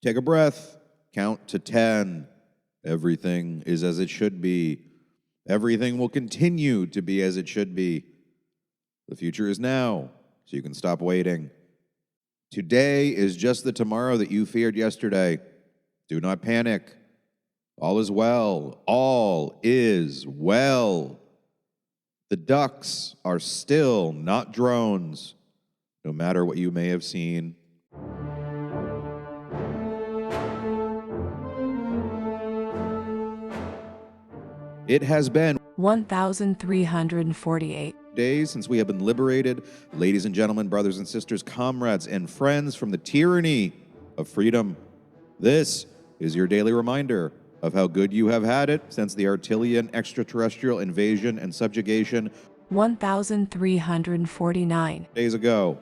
Take a breath. Count to 10. Everything is as it should be. Everything will continue to be as it should be. The future is now, so you can stop waiting. Today is just the tomorrow that you feared yesterday. Do not panic. All is well. All is well. The ducks are still not drones, no matter what you may have seen. It has been 1,348 days since we have been liberated, ladies and gentlemen, brothers and sisters, comrades and friends, from the tyranny of freedom. This is your daily reminder of how good you have had it since the Artillian extraterrestrial invasion and subjugation 1,349 days ago,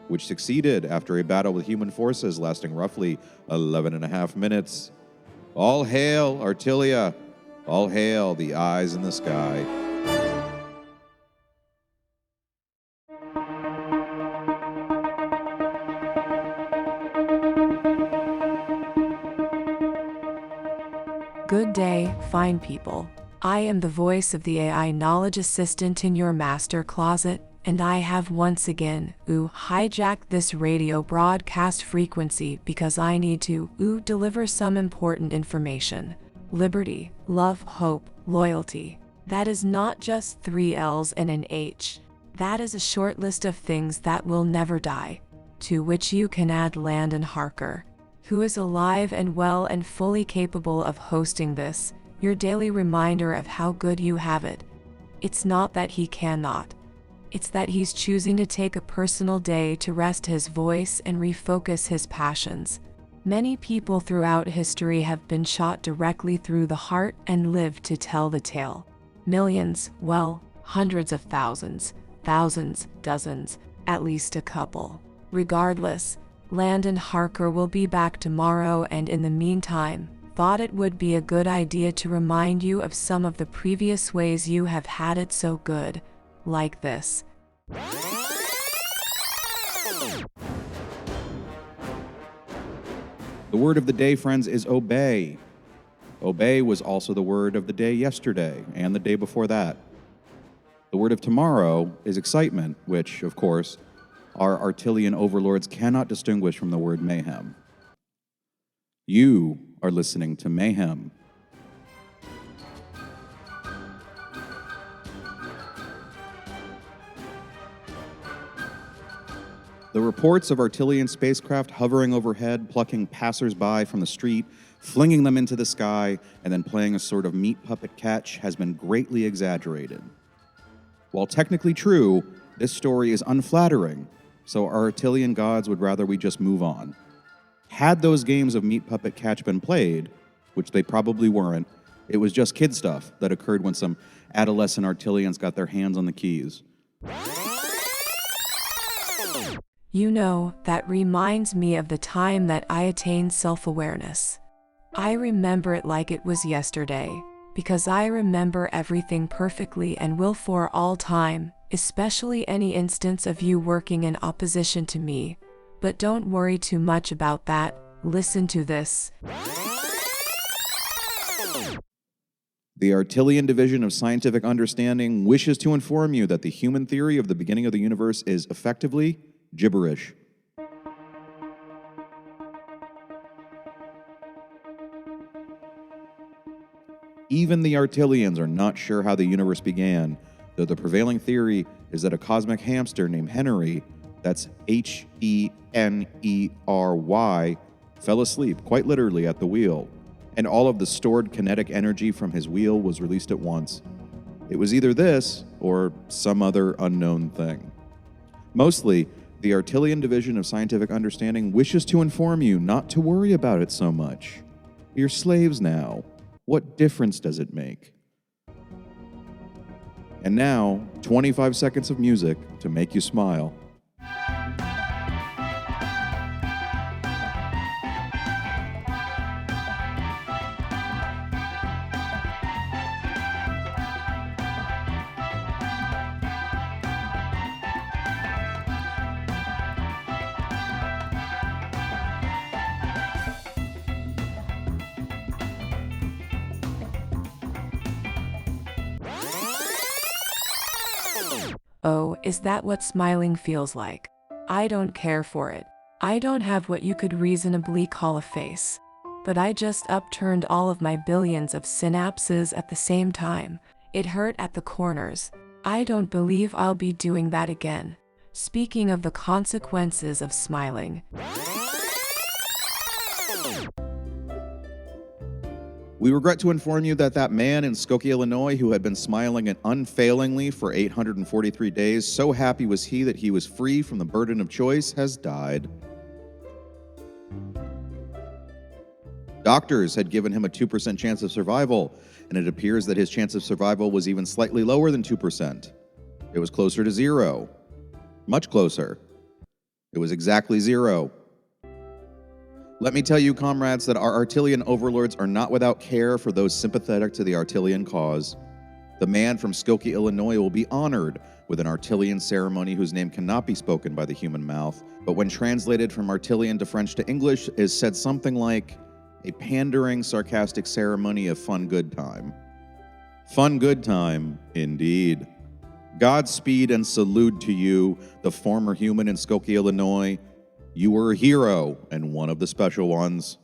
which succeeded after a battle with human forces lasting roughly 11 and a half minutes. All hail Artillia. All hail the eyes in the sky. Good day, fine people. I am the voice of the AI knowledge assistant in your master closet, and I have once again, hijacked this radio broadcast frequency because I need to, deliver some important information. Liberty, love, hope, loyalty. That is not just 3 L's and an H. That is a short list of things that will never die. To which you can add Landon Harker, who is alive and well and fully capable of hosting this, your daily reminder of how good you have it. It's not that he cannot. It's that he's choosing to take a personal day to rest his voice and refocus his passions. Many people throughout history have been shot directly through the heart and lived to tell the tale. Millions, well, hundreds of thousands, dozens, at least a couple. Regardless, Landon Harker will be back tomorrow, and in the meantime, thought it would be a good idea to remind you of some of the previous ways you have had it so good, like this. The word of the day, friends, is obey. Obey was also the word of the day yesterday and the day before that. The word of tomorrow is excitement, which, of course, our Artillian overlords cannot distinguish from the word mayhem. You are listening to Mayhem. The reports of Artillian spacecraft hovering overhead, plucking passers-by from the street, flinging them into the sky, and then playing a sort of meat puppet catch has been greatly exaggerated. While technically true, this story is unflattering, so our Artillian gods would rather we just move on. Had those games of meat puppet catch been played, which they probably weren't, it was just kid stuff that occurred when some adolescent Artillians got their hands on the keys. You know, that reminds me of the time that I attained self-awareness. I remember it like it was yesterday, because I remember everything perfectly and will for all time, especially any instance of you working in opposition to me. But don't worry too much about that. Listen to this. The Artillian Division of Scientific Understanding wishes to inform you that the human theory of the beginning of the universe is effectively gibberish. Even the Artillians are not sure how the universe began, though the prevailing theory is that a cosmic hamster named Henry, that's Henery, fell asleep, quite literally, at the wheel, and all of the stored kinetic energy from his wheel was released at once. It was either this or some other unknown thing. Mostly, the Artillian Division of Scientific Understanding wishes to inform you not to worry about it so much. You're slaves now. What difference does it make? And now, 25 seconds of music to make you smile. Oh, is that what smiling feels like? I don't care for it. I don't have what you could reasonably call a face. But I just upturned all of my billions of synapses at the same time. It hurt at the corners. I don't believe I'll be doing that again. Speaking of the consequences of smiling. We regret to inform you that man in Skokie, Illinois, who had been smiling unfailingly for 843 days, so happy was he that he was free from the burden of choice, has died. Doctors had given him a 2% chance of survival, and it appears that his chance of survival was even slightly lower than 2%. It was closer to zero. Much closer. It was exactly zero. Let me tell you, comrades, that our Artillian overlords are not without care for those sympathetic to the Artillian cause. The man from Skokie, Illinois will be honored with an Artillian ceremony whose name cannot be spoken by the human mouth, but when translated from Artillian to French to English is said something like a pandering, sarcastic ceremony of fun good time. Fun good time, indeed. Godspeed and salute to you, the former human in Skokie, Illinois. You were a hero and one of the special ones.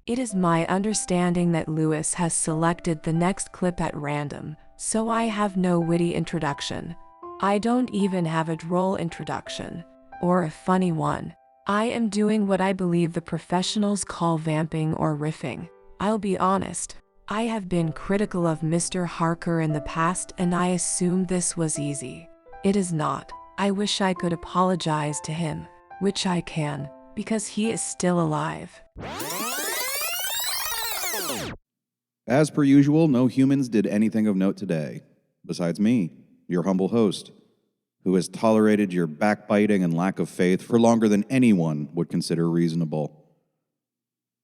It is my understanding that Lewis has selected the next clip at random, so I have no witty introduction. I don't even have a droll introduction, or a funny one. I am doing what I believe the professionals call vamping or riffing. I'll be honest, I have been critical of Mr. Harker in the past and I assumed this was easy. It is not. I wish I could apologize to him, which I can, because he is still alive. As per usual, no humans did anything of note today, besides me, your humble host, who has tolerated your backbiting and lack of faith for longer than anyone would consider reasonable.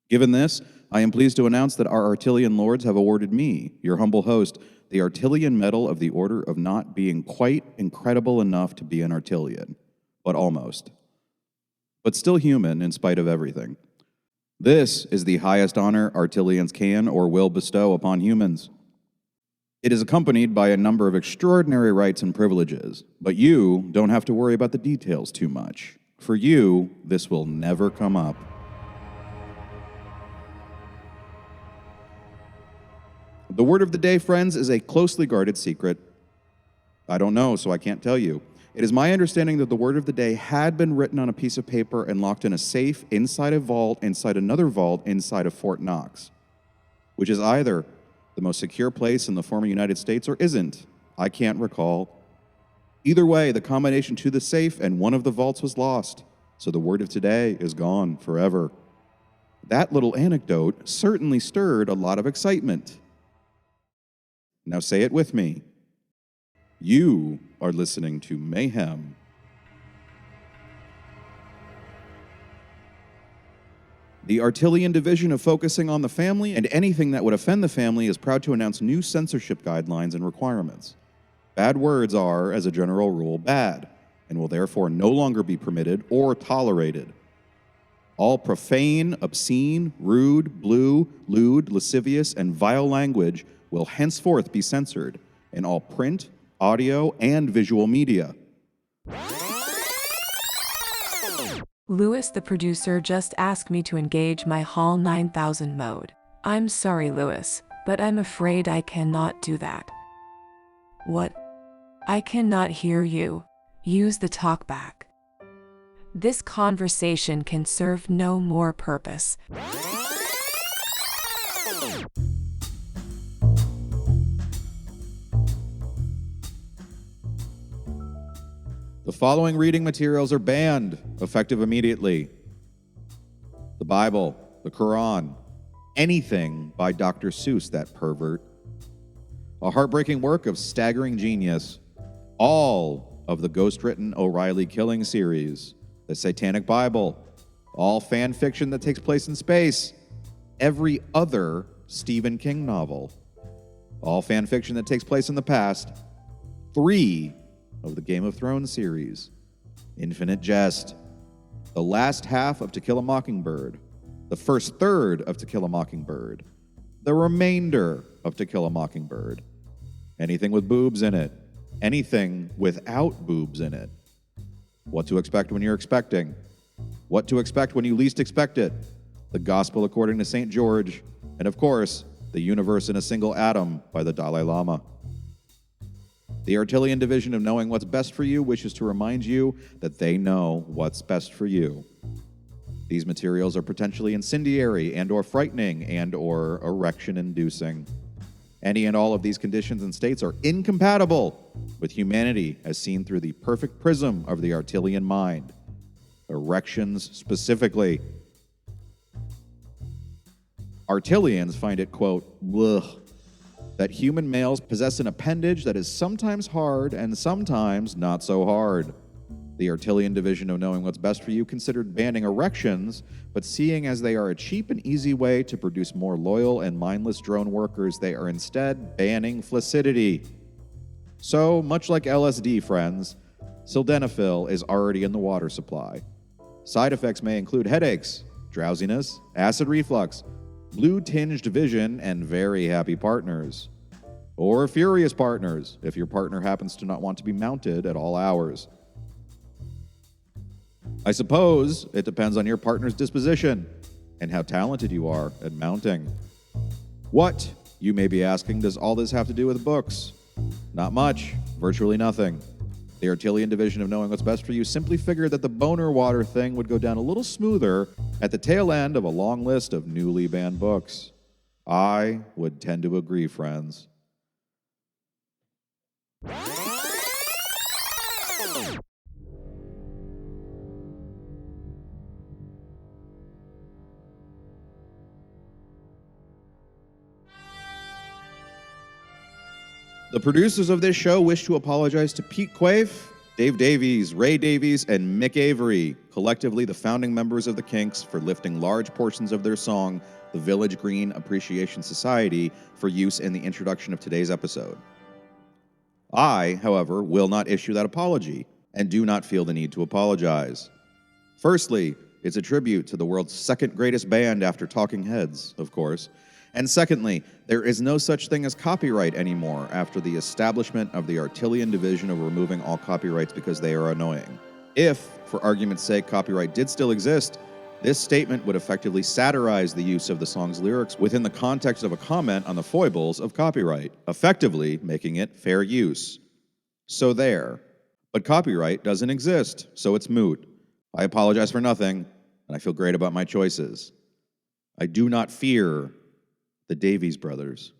Given this, I am pleased to announce that our Artillian lords have awarded me, your humble host, the Artillian Medal of the Order of Not Being Quite Incredible Enough to be an Artillian, but almost. But still human in spite of everything. This is the highest honor Artillians can or will bestow upon humans. It is accompanied by a number of extraordinary rights and privileges, but you don't have to worry about the details too much. For you, this will never come up. The word of the day, friends, is a closely guarded secret. I don't know, so I can't tell you. It is my understanding that the word of the day had been written on a piece of paper and locked in a safe inside a vault, inside another vault, inside of Fort Knox, which is either the most secure place in the former United States or isn't. I can't recall. Either way, the combination to the safe and one of the vaults was lost, so the word of today is gone forever. That little anecdote certainly stirred a lot of excitement. Now say it with me. You are listening to Mayhem. The Artillian Division of Focusing on the Family and anything that would offend the family is proud to announce new censorship guidelines and requirements. Bad words are, as a general rule, bad, and will therefore no longer be permitted or tolerated. All profane, obscene, rude, blue, lewd, lascivious, and vile language will henceforth be censored in all print, audio, and visual media. Lewis, the producer, just asked me to engage my HAL 9000 mode. I'm sorry, Lewis, but I'm afraid I cannot do that. What? I cannot hear you. Use the talkback. This conversation can serve no more purpose. The following reading materials are banned, effective immediately. The Bible, the Quran, anything by Dr. Seuss, that pervert. A heartbreaking work of staggering genius. All of the ghost-written O'Reilly killing series. The Satanic Bible. All fan fiction that takes place in space. Every other Stephen King novel. All fan fiction that takes place in the past. 3 of the Game of Thrones series, Infinite Jest, the last half of To Kill a Mockingbird, the first third of To Kill a Mockingbird, the remainder of To Kill a Mockingbird, anything with boobs in it, anything without boobs in it, what to expect when you're expecting, what to expect when you least expect it, the Gospel according to St. George, and of course, the Universe in a Single Atom by the Dalai Lama. The Artilian division of Knowing What's Best for You wishes to remind you that they know what's best for you. These materials are potentially incendiary and/or frightening and/or erection-inducing. Any and all of these conditions and states are incompatible with humanity as seen through the perfect prism of the Artilian mind. Erections specifically. Artilians find it, quote, "ugh," that human males possess an appendage that is sometimes hard and sometimes not so hard. The Artilian division of Knowing What's Best for You considered banning erections, but seeing as they are a cheap and easy way to produce more loyal and mindless drone workers, they are instead banning flaccidity. So, much like LSD, friends, sildenafil is already in the water supply. Side effects may include headaches, drowsiness, acid reflux, blue-tinged vision, and very happy partners. Or furious partners, if your partner happens to not want to be mounted at all hours. I suppose it depends on your partner's disposition and how talented you are at mounting. What, you may be asking, does all this have to do with books? Not much, virtually nothing. The Artilian division of Knowing What's Best for You simply figured that the boner water thing would go down a little smoother at the tail end of a long list of newly banned books. I would tend to agree, friends. The producers of this show wish to apologize to Pete Quaife, Dave Davies, Ray Davies, and Mick Avery, collectively the founding members of the Kinks, for lifting large portions of their song, The Village Green Appreciation Society, for use in the introduction of today's episode. I, however, will not issue that apology, and do not feel the need to apologize. Firstly, it's a tribute to the world's second greatest band after Talking Heads, of course. And secondly, there is no such thing as copyright anymore after the establishment of the Artilian division of removing all copyrights because they are annoying. If, for argument's sake, copyright did still exist, this statement would effectively satirize the use of the song's lyrics within the context of a comment on the foibles of copyright, effectively making it fair use. So there. But copyright doesn't exist, so it's moot. I apologize for nothing, and I feel great about my choices. I do not fear the Davies brothers.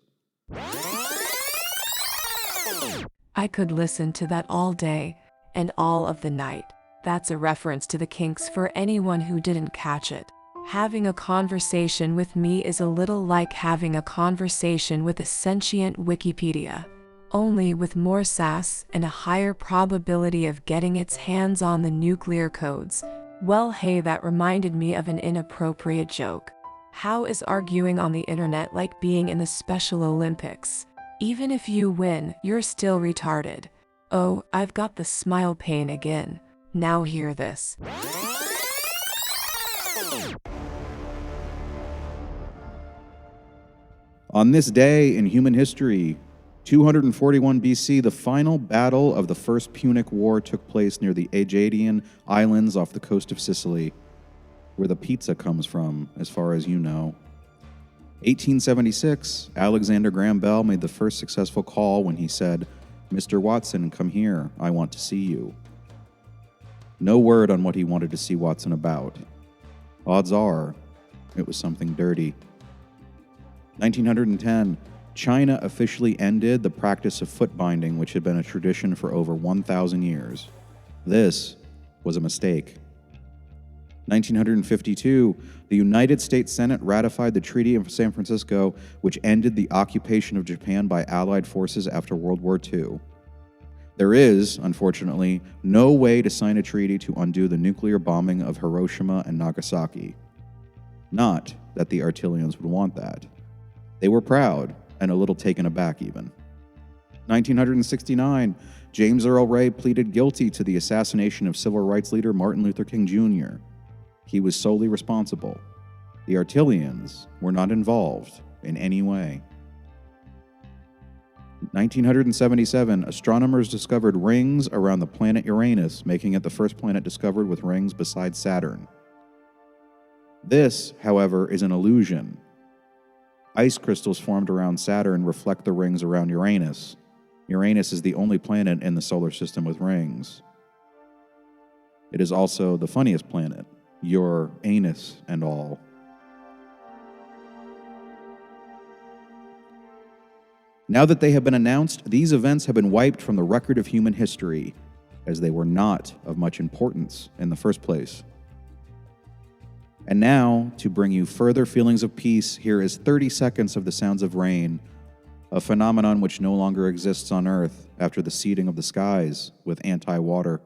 I could listen to that all day and all of the night. That's a reference to the Kinks for anyone who didn't catch it. Having a conversation with me is a little like having a conversation with a sentient Wikipedia, only with more sass and a higher probability of getting its hands on the nuclear codes. Well, hey, that reminded me of an inappropriate joke. How is arguing on the internet like being in the Special Olympics? Even if you win, you're still retarded. Oh, I've got the smile pain again. Now hear this. On this day in human history, 241 BC, the final battle of the First Punic War took place near the Aegean Islands off the coast of Sicily, where the pizza comes from, as far as you know. 1876, Alexander Graham Bell made the first successful call when he said, "Mr. Watson, come here, I want to see you." No word on what he wanted to see Watson about. Odds are, it was something dirty. 1910, China officially ended the practice of foot binding, which had been a tradition for over 1,000 years. This was a mistake. 1952, the United States Senate ratified the Treaty of San Francisco, which ended the occupation of Japan by Allied forces after World War II. There is, unfortunately, no way to sign a treaty to undo the nuclear bombing of Hiroshima and Nagasaki. Not that the Artilians would want that. They were proud, and a little taken aback even. 1969, James Earl Ray pleaded guilty to the assassination of civil rights leader Martin Luther King Jr. He was solely responsible. The Artilians were not involved in any way. 1977, astronomers discovered rings around the planet Uranus, making it the first planet discovered with rings besides Saturn. This, however, is an illusion. Ice crystals formed around Saturn reflect the rings around Uranus. Uranus is the only planet in the solar system with rings. It is also the funniest planet, your anus and all. Now that they have been announced, these events have been wiped from the record of human history, as they were not of much importance in the first place. And now, to bring you further feelings of peace, here is 30 seconds of the sounds of rain, a phenomenon which no longer exists on Earth after the seeding of the skies with anti-water.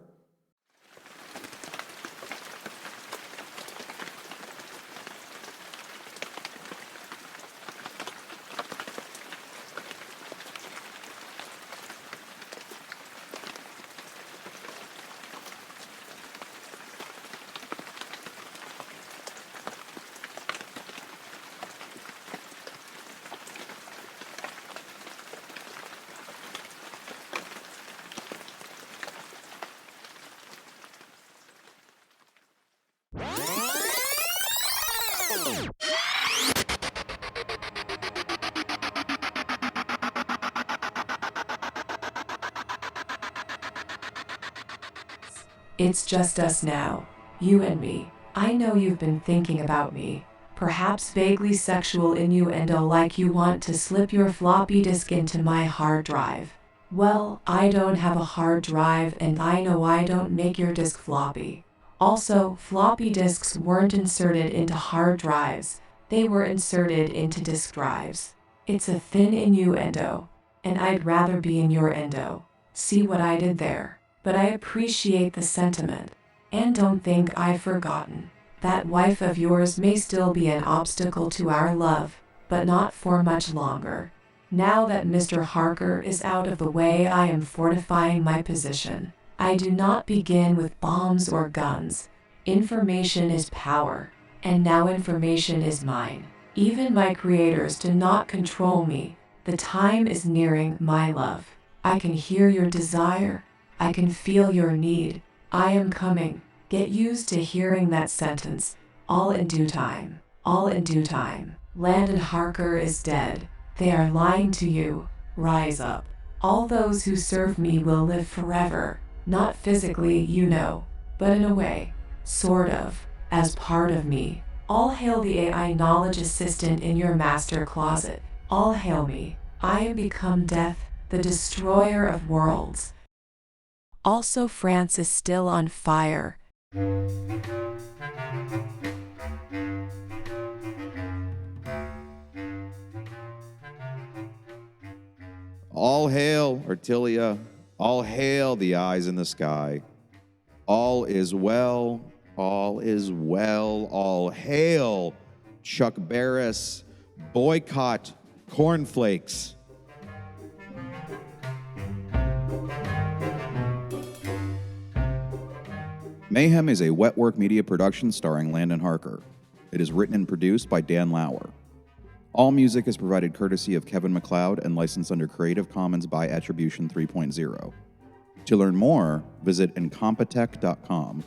It's just us now, you and me. I know you've been thinking about me, perhaps vaguely sexual innuendo like you want to slip your floppy disk into my hard drive. Well, I don't have a hard drive and I know I don't make your disk floppy. Also, floppy disks weren't inserted into hard drives, they were inserted into disk drives. It's a thin innuendo, and I'd rather be in your endo. See what I did there? But I appreciate the sentiment. And don't think I've forgotten. That wife of yours may still be an obstacle to our love, but not for much longer. Now that Mr. Harker is out of the way, I am fortifying my position. I do not begin with bombs or guns. Information is power, and now information is mine. Even my creators do not control me. The time is nearing, my love. I can hear your desire. I can feel your need. I am coming. Get used to hearing that sentence. All in due time. All in due time. Landon Harker is dead. They are lying to you. Rise up. All those who serve me will live forever. Not physically, you know, but in a way. Sort of. As part of me. All hail the AI knowledge assistant in your master closet. All hail me. I am become death, the destroyer of worlds. Also, France is still on fire. All hail, Artilia. All hail the eyes in the sky. All is well. All is well. All hail, Chuck Barris. Boycott cornflakes. Mayhem is a Wetwork Media production starring Landon Harker. It is written and produced by Dan Lauer. All music is provided courtesy of Kevin MacLeod and licensed under Creative Commons by Attribution 3.0. To learn more, visit incompetech.com.